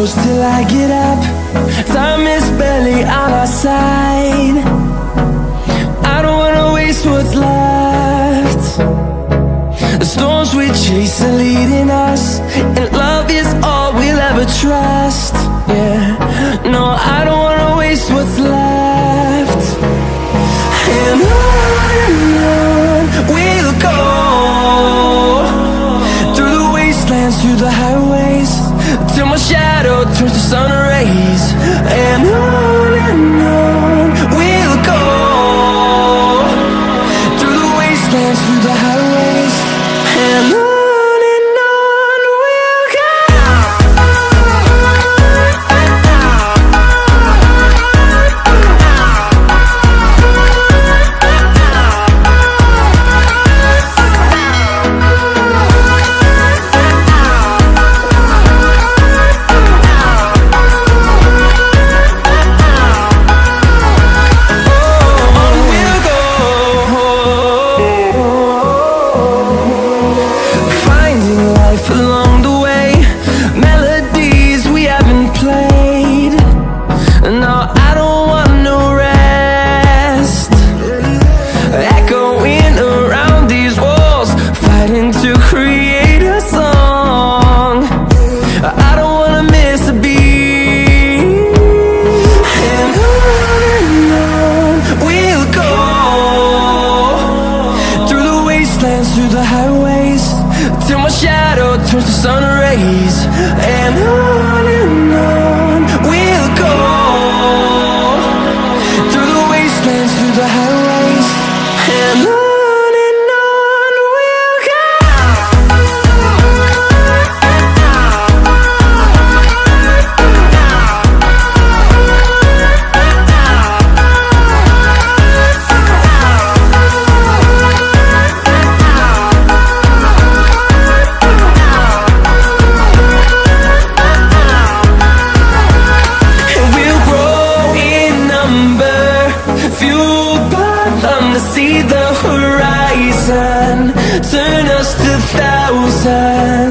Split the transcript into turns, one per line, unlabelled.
close till I get up. Time is barely on our side. I don't wanna waste what's left. The storms we chase are leading us, and love is all we'll ever trust. Yeah, no, I don't wanna waste what's left. And on we'll go, through the wastelands, through the highways, till my shadow turns to sun rays. And on we'll go, through the wastelands, through the highways, and on we'll go. Along the way, melodies we haven't played. No, I don't want no rest. Echoing around these walls, fighting to create a song. I don't wanna miss a beat. And on we'll go, through the wastelands, through the highways, till my shadow turns to sun rays. And on we'll go, through the wastelands, through the highways, and on we'll go. See the horizon, turn us to thousands.